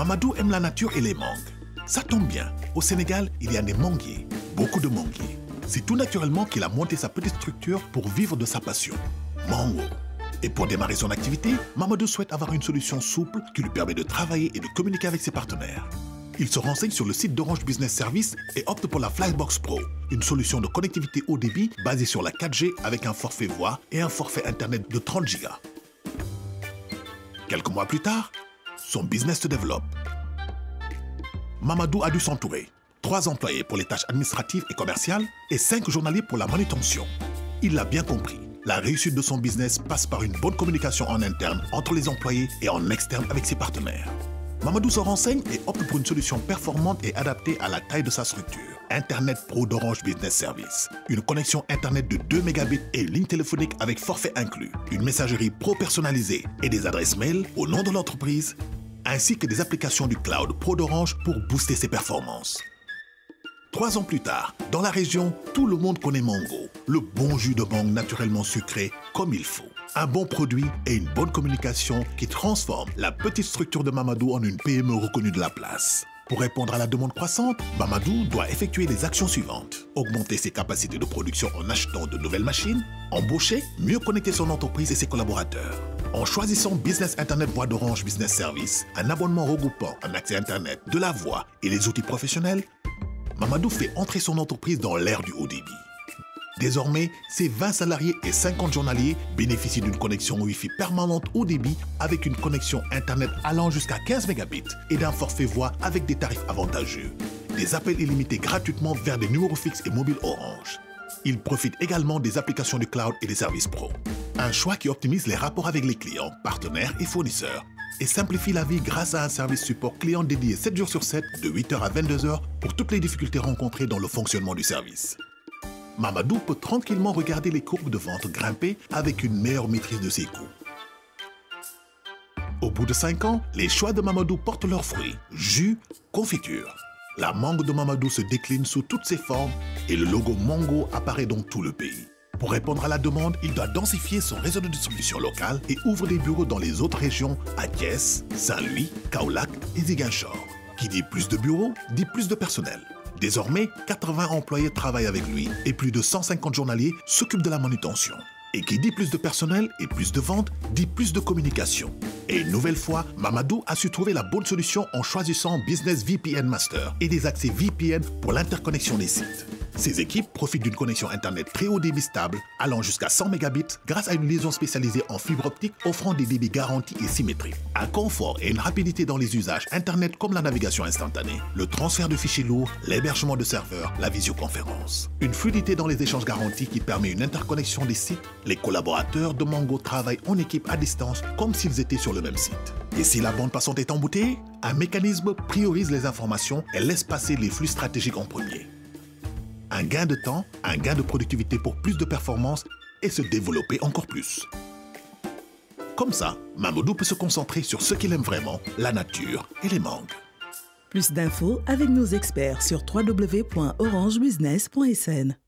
Mamadou aime la nature et les mangues. Ça tombe bien, au Sénégal, il y a des manguiers, beaucoup de manguiers. C'est tout naturellement qu'il a monté sa petite structure pour vivre de sa passion, Mango. Et pour démarrer son activité, Mamadou souhaite avoir une solution souple qui lui permet de travailler et de communiquer avec ses partenaires. Il se renseigne sur le site d'Orange Business Service et opte pour la Flybox Pro, une solution de connectivité haut débit basée sur la 4G avec un forfait voix et un forfait Internet de 30 Go. Quelques mois plus tard, son business se développe. Mamadou a dû s'entourer. 3 employés pour les tâches administratives et commerciales et 5 journaliers pour la manutention. Il l'a bien compris. La réussite de son business passe par une bonne communication en interne entre les employés et en externe avec ses partenaires. Mamadou se renseigne et opte pour une solution performante et adaptée à la taille de sa structure. Internet Pro d'Orange Business Service. Une connexion Internet de 2 mégabits et une ligne téléphonique avec forfait inclus. Une messagerie pro personnalisée et des adresses mail au nom de l'entreprise, ainsi que des applications du cloud Pro d'Orange pour booster ses performances. 3 ans plus tard, dans la région, tout le monde connaît Mango, le bon jus de mangue naturellement sucré comme il faut. Un bon produit et une bonne communication qui transforment la petite structure de Mamadou en une PME reconnue de la place. Pour répondre à la demande croissante, Mamadou doit effectuer les actions suivantes. Augmenter ses capacités de production en achetant de nouvelles machines, embaucher, mieux connecter son entreprise et ses collaborateurs. En choisissant Business Internet Voix d'Orange Business Service, un abonnement regroupant un accès Internet, de la voix et les outils professionnels, Mamadou fait entrer son entreprise dans l'ère du haut débit. Désormais, ses 20 salariés et 50 journaliers bénéficient d'une connexion Wi-Fi permanente haut débit avec une connexion Internet allant jusqu'à 15 mégabits et d'un forfait voix avec des tarifs avantageux. Des appels illimités gratuitement vers des numéros fixes et mobiles Orange. Ils profitent également des applications du cloud et des services pro. Un choix qui optimise les rapports avec les clients, partenaires et fournisseurs et simplifie la vie grâce à un service support client dédié 7 jours sur 7, de 8h à 22h pour toutes les difficultés rencontrées dans le fonctionnement du service. Mamadou peut tranquillement regarder les courbes de vente grimper avec une meilleure maîtrise de ses coûts. Au bout de 5 ans, les choix de Mamadou portent leurs fruits. Jus, confiture. La mangue de Mamadou se décline sous toutes ses formes et le logo Mango apparaît dans tout le pays. Pour répondre à la demande, il doit densifier son réseau de distribution local et ouvre des bureaux dans les autres régions à Thiès, Saint-Louis, Kaolack et Ziguinchor. Qui dit plus de bureaux, dit plus de personnel. Désormais, 80 employés travaillent avec lui et plus de 150 journaliers s'occupent de la manutention. Et qui dit plus de personnel et plus de ventes, dit plus de communication. Et une nouvelle fois, Mamadou a su trouver la bonne solution en choisissant Business VPN Master et des accès VPN pour l'interconnexion des sites. Ces équipes profitent d'une connexion Internet très haut débit stable, allant jusqu'à 100 mégabits grâce à une liaison spécialisée en fibre optique offrant des débits garantis et symétriques. Un confort et une rapidité dans les usages Internet comme la navigation instantanée, le transfert de fichiers lourds, l'hébergement de serveurs, la visioconférence. Une fluidité dans les échanges garantis qui permet une interconnexion des sites. Les collaborateurs de Mango travaillent en équipe à distance comme s'ils étaient sur le même site. Et si la bande passante est embouteillée, un mécanisme priorise les informations et laisse passer les flux stratégiques en premier. Un gain de temps, un gain de productivité pour plus de performance et se développer encore plus. Comme ça, Mamadou peut se concentrer sur ce qu'il aime vraiment, la nature et les mangues. Plus d'infos avec nos experts sur www.orangebusiness.sn.